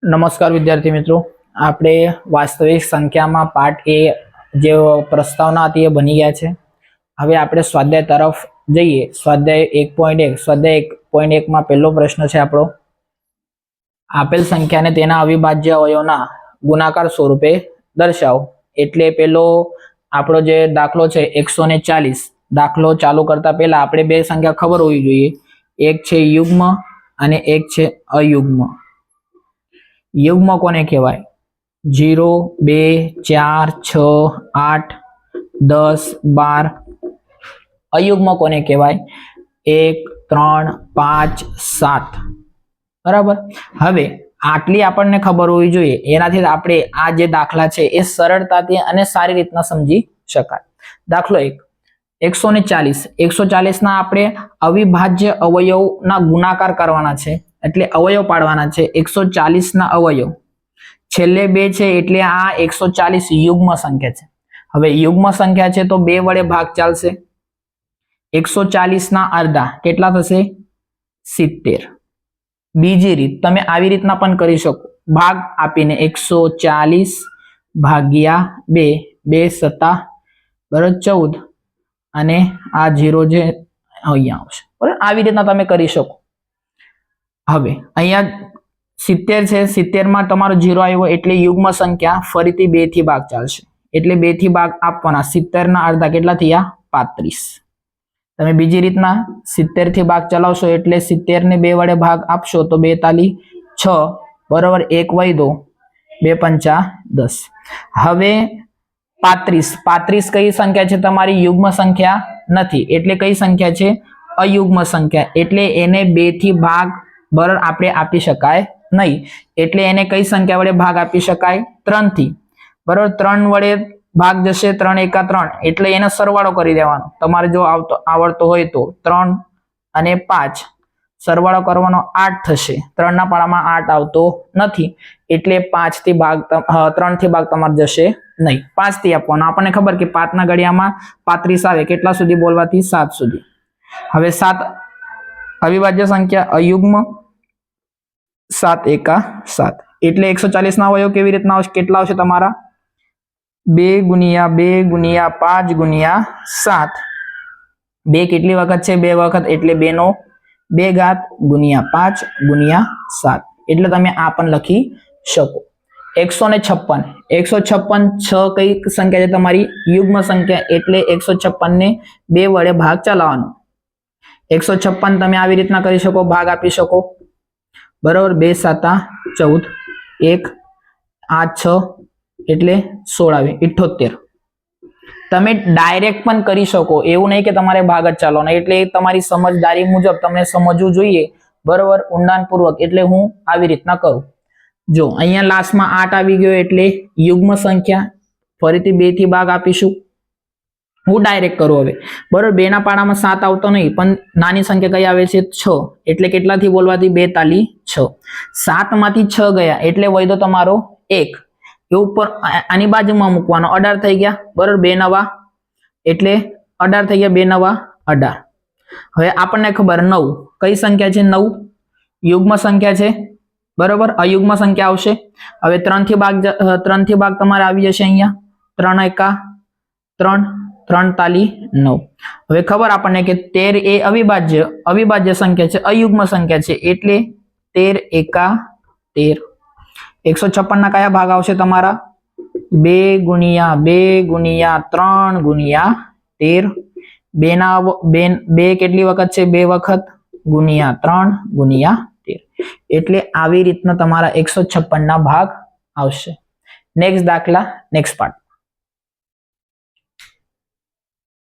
નમસ્કાર વિદ્યાર્થી મિત્રો, આપણે વાસ્તવિક સંખ્યામાં પાર્ટ એ જે પ્રસ્તાવના હતી એ બની ગયા છે. હવે આપણે સ્વાધ્યાય તરફ જઈએ. સ્વાધ્યાય 1.1. સ્વાધ્યાય 1.1 માં પહેલો પ્રશ્ન છે આપણો, આપેલ સંખ્યાને તેના અવિભાજ્ય અવયવના ગુણાકાર સ્વરૂપે દર્શાવો. એટલે પેલો આપણો જે દાખલો છે 140. દાખલો ચાલુ કરતા પહેલા આપણે બે સંખ્યા ખબર હોવી જોઈએ. એક છે યુગ્મ અને એક છે અયુગ્મ. યુગ્મ કોને કહેવાય? 0, 2, 4, 6, 8, 10, 12. અયુગ્મ કોને કહેવાય? 1, 3, 5, 7. બરાબર. હવે આટલી આપણને ખબર હોવી જોઈએ, એનાથી આપણે આ જે દાખલા છે એ સરળતાથી અને સારી રીતના સમજી શકાય. દાખલો 1, 140. 140 ના આપણે અવિભાજ્ય અવયવના ગુણાકાર કરવાના છે, એટલે અવયવ પાડવાના છે. 140 ના અવયવ છેલ્લે 2 છે, એટલે આ 140 યુગ્મ સંખ્યા છે. હવે યુગ્મ સંખ્યા છે તો 2 વડે ભાગ ચાલશે. 140 ના અડધા કેટલા થશે? 70. બીજી રીત તમે આવી રીતના પણ કરી શકો, ભાગ આપીને 140 ભાગ્યા 2, 2 સત્તા બરાબર 14, અને આ 0 જે અહીંયા આવશે. બરાબર, આવી રીતના તમે કરી શકો. હવે અહીંયા 70 છે, 70 માં તમારો 0 આવ્યો એટલે યુગ્મ સંખ્યા ફરીથી 2 થી ભાગ ચાલશે, એટલે 2 થી ભાગ આપવાના. 70 ના અડધા કેટલા થયા? 35. તમે બીજી રીતના 70 થી ભાગ ચલાવશો એટલે 70 ને 2 વડે ભાગ આપશો તો 2 તાલી 6 બરાબર, 1 વહી દો, 2 પંચા 10. હવે 35 કઈ સંખ્યા છે? તમારી યુગ્મ સંખ્યા નથી, એટલે કઈ સંખ્યા છે? અયુગ્મ સંખ્યા. એટલે એને 2 થી ભાગ બરાબર આપણે આપી શકાય નહીં, એટલે એને કઈ સંખ્યા વડે ભાગ આપી શકાય? 3 થી. બરાબર, 3 વડે ભાગ જશે, 3 એકા 3, એટલે એને સરવાળો કરી દેવાનો. તમારે જો આવડતો હોય તો 3 અને 5 સરવાળો કરવાનો 8 થશે. 3 ના પાડામાં 8 આવતો નથી, એટલે 5 થી ભાગ 3 થી ભાગ તમારે જશે નહીં. 5 થી આપવાનો. આપણને ખબર કે 5 ના ઘડિયામાં 35 આવે, કેટલા સુધી બોલવાથી? 7 સુધી. હવે 7 અવિભાજ્ય સંખ્યા અયુગ્મ, 7 એકા 7, એટલે 140 ના અવયવ કેવી રીતના આવશે? કેટલા આવશે તમારા? 2 ગુણ્યા 2 ગુણ્યા 5 ગુણ્યા 7. 2 કેટલી વખત છે? 2 વખત, એટલે 2 નો 2 ઘાત ગુણ્યા 5 ગુણ્યા 7. એટલે તમે આ પણ લખી શકો. 156. 156 કઈ સંખ્યા છે? તમારી યુગ્મ સંખ્યા, એટલે 156 ને 2 વડે ભાગ ચલાવવાનો. 156 તમે આવી રીતના કરી શકો, ભાગ આપી શકો. બરાબર, 2 7 14, 1 8 6, એટલે 16 આવે 78. તમે ડાયરેક્ટ પણ કરી શકો, એવું નહીં કે તમારે ભાગ જ ચાલવાનો, એટલે તમારી સમજદારી મુજબ તમને સમજવું જોઈએ બરોબર, ઊંડાણપૂર્વક. એટલે હું આવી રીતના કરું. જો અહીંયા લાસ્ટમાં 8 આવી ગયો એટલે યુગ્મ સંખ્યા, ફરીથી 2 થી ભાગ આપીશું. હું ડાયરેક્ટ કરું હવે બરોબર. 2 ના પાડામાં 7 આવતો નહીં, પણ નાની સંખ્યા કઈ આવે છે? 6, એટલે કેટલાથી બોલવાથી? 2 તાલી 6. 7 માંથી 6 ગયા એટલે વૈધો તમારો 1. એ ઉપર આની બાજુમાં મૂકવાનો, 18 થઈ ગયા બરોબર. 2 નવા એટલે 18 થઈ ગયા, 2 નવા 18. હવે આપણને ખબર 9 કઈ સંખ્યા છે? 9 યુગ્મ સંખ્યા છે બરોબર. અયુગ્મ સંખ્યા આવશે. હવે 3 થી ભાગ તમારે આવી જશે અહીંયા. 3 એકા 3, 3 તાલી 9. હવે ખબર આપણને કે 13 એ અવિભાજ્ય સંખ્યા છે, અયુગ્મ સંખ્યા છે, એટલે 13 એકા 13. 156 ના કયા ભાગ આવશે તમારા? 2 ગુણ્યા 2 ગુણ્યા 3 ગુણ્યા 13. 2 ના 2 કેટલી વખત છે? 2 વખત ગુણ્યા 3 ગુણ્યા 13. એટલે આવી રીતના તમારા 156 ના ભાગ આવશે. નેક્સ્ટ દાખલા, નેક્સ્ટ પાર્ટ.